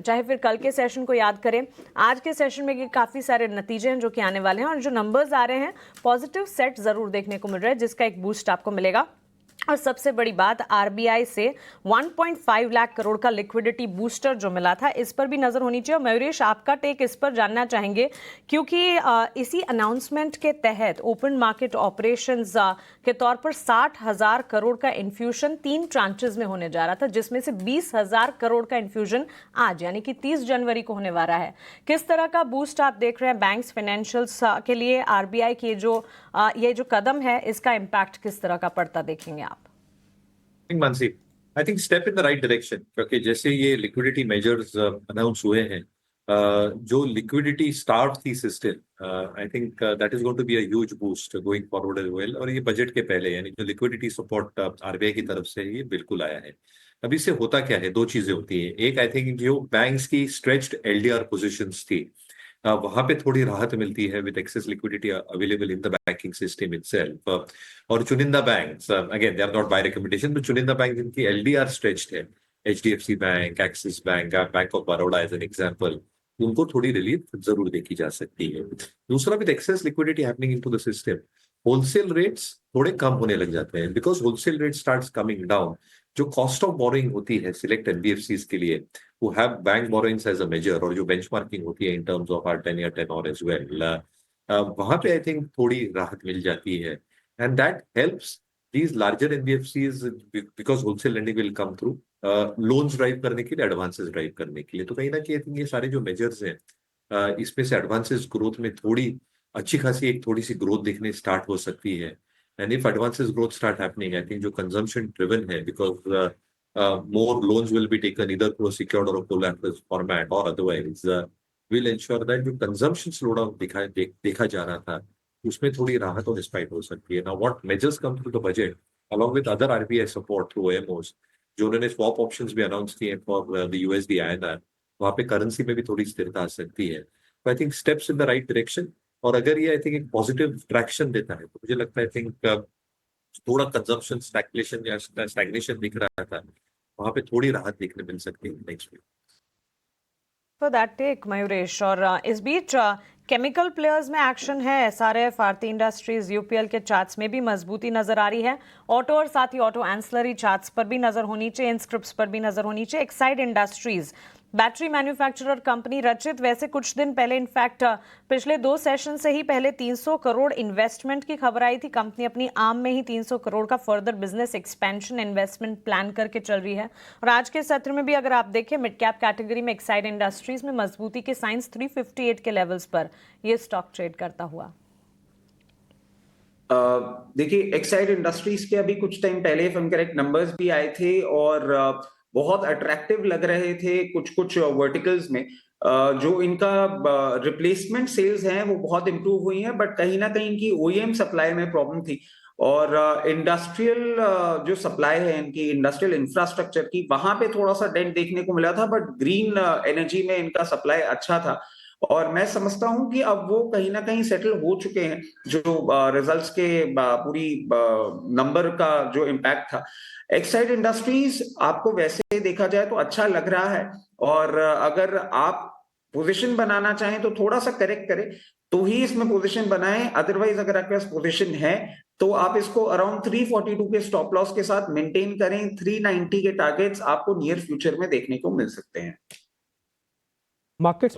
चाहे फिर कल के सेशन को याद करें, आज के सेशन में काफ़ी सारे नतीजे हैं जो कि आने वाले हैं और जो नंबर्स आ रहे हैं पॉजिटिव सेट ज़रूर देखने को मिल रहा है, जिसका एक बूस्ट आपको मिलेगा। और सबसे बड़ी बात, आरबीआई से 1.5 लाख करोड़ का लिक्विडिटी बूस्टर जो मिला था, इस पर भी नजर होनी चाहिए। और मयूरेश, आपका टेक इस पर जानना चाहेंगे क्योंकि इसी अनाउंसमेंट के तहत ओपन मार्केट ऑपरेशंस के तौर पर 60,000 करोड़ का इन्फ्यूजन 3 ट्रांचेस में होने जा रहा था, जिसमें से 20,000 करोड़ का इन्फ्यूजन आज यानी कि 30 जनवरी को होने वाला है। किस तरह का बूस्ट आप देख रहे हैं बैंक्स फाइनेंशियल्स के लिए? आरबीआई की ये जो कदम है, इसका इम्पैक्ट किस तरह का पड़ता देखेंगे आप? Mansi, I think step in the right direction, क्योंकि जैसे ये लिक्विडिटी मेजर्स अनाउंस हुए हैं, जो लिक्विडिटी स्टार्ट थी system, I think that is going to be a huge boost going forward as well. और ये बजट के पहले यानी जो लिक्विडिटी सपोर्ट आरबीआई की तरफ से ये बिल्कुल आया है। अब इससे होता क्या है, दो चीजें होती है। एक, आई थिंक जो बैंक्स की स्ट्रेच्ड एलडीआर पोजीशंस थी, वहां पे थोड़ी राहत मिलती है with excess liquidity available in the banking system itself. और चुनिंदा banks, again they are not buy recommendation, तो चुनिंदा बैंक जिनकी एलडीआर स्ट्रेच्ड है, HDFC bank, Axis bank, bank of Baroda as an example, उनको थोड़ी रिलीफ जरूर देखी जा सकती है। दूसरा, with excess liquidity happening into the system, wholesale rates थोड़े कम होने लग जाते हैं, because wholesale rate starts coming down. जो कॉस्ट ऑफ बोरोइंग होती है सिलेक्ट एनबीएफसीज के लिए, who have bank borrowings as a measure, और जो बेंचमार्किंग होती है in terms of our 10-year tenor as well, वहां पे आई थिंक थोड़ी राहत मिल जाती है। And that helps these larger NBFCs because wholesale lending will come through, loans drive करने के लिए, एडवांसेस ड्राइव करने के लिए। तो कहीं ना कहीं आई थिंक ये सारे जो मेजर्स हैं, इसमें से एडवांसेस ग्रोथ में थोड़ी अच्छी खासी एक थोड़ी सी ग्रोथ देखने स्टार्ट हो सकती है। And if advances growth start happening, I think जो कंजम्पशन ड्रिवन है, because more loans will be taken either through a secured or a collateral format or otherwise, will ensure that जो consumption slowdown देखा जा रहा था, उसमें थोड़ी राहत और रिस्पाइट हो सकती है। Now what measures come through the budget along with other RBI support through OMOs, जो उन्होंने swap options भी अनाउंस किए for the USD INR, वहां पे करेंसी में भी थोड़ी स्थिरता आ सकती है। तो I think steps in the right direction. और अगर ये आई थिंक एक पॉजिटिव ट्रैक्शन देता है, तो मुझे लगता है आई थिंक थोड़ा कंजम्पशन स्टैग्नेशन या स्टैग्नेशन दिख रहा था, वहां पे थोड़ी राहत देखने मिल सकती है next week. For that take Mayuresh. और इस बीच केमिकल प्लेयर्स में एक्शन है। एसआरएफ, आरती इंडस्ट्रीज, यूपीएल के चार्ट्स में भी मजबूती नजर आ रही है। ऑटो और साथ ही ऑटो एंसलरी चार्ट्स पर भी नजर होनी चाहिए, इंस्क्रिप्ट्स पर भी नजर होनी चाहिए। Exide industries battery manufacturer company रचित, वैसे कुछ दिन पहले इनफैक्ट पिछले 2 सेशन से ही पहले 300 करोड़ इन्वेस्टमेंट की खबर आई थी। कंपनी अपनी आर्म में ही 300 करोड़ का further business expansion investment plan करके चल रही है। और आज के सत्र में भी अगर आप देखें, मिड कैप कैटेगरी में एक्साइड इंडस्ट्रीज में मजबूती के साइंस 358 के लेवल्स पर ये स्टॉक ट्रेड करता हुआ। देखिए, एक्साइड इंडस्ट्रीज के अभी कुछ टाइम पहले इफ हम करेक्ट नंबर्स भी आए थे और बहुत अट्रैक्टिव लग रहे थे कुछ वर्टिकल्स में। जो इनका रिप्लेसमेंट सेल्स हैं वो बहुत इंप्रूव हुई हैं, बट कहीं ना कहीं इनकी ओईएम सप्लाई में प्रॉब्लम थी। और इंडस्ट्रियल जो सप्लाई है इनकी, इंडस्ट्रियल इंफ्रास्ट्रक्चर की, वहां पे थोड़ा सा डेंट देखने को मिला था, बट ग्रीन एनर्जी में इनका सप्लाई अच्छा था। और मैं समझता हूं कि अब वो कहीं ना कहीं सेटल हो चुके हैं। जो रिजल्ट्स के पूरी नंबर का जो इम्पैक्ट था, एक्साइड इंडस्ट्रीज आपको वैसे देखा जाए तो अच्छा लग रहा है। और अगर आप पोजीशन बनाना चाहें तो थोड़ा सा करेक्ट करें तो ही इसमें पोजीशन बनाएं। अदरवाइज अगर आपके पास पोजीशन है तो आप इसको अराउंड 342 के स्टॉप लॉस के साथ मेंटेन करें। 390 के टारगेट्स आपको नियर फ्यूचर में देखने को मिल सकते हैं। मार्केट्स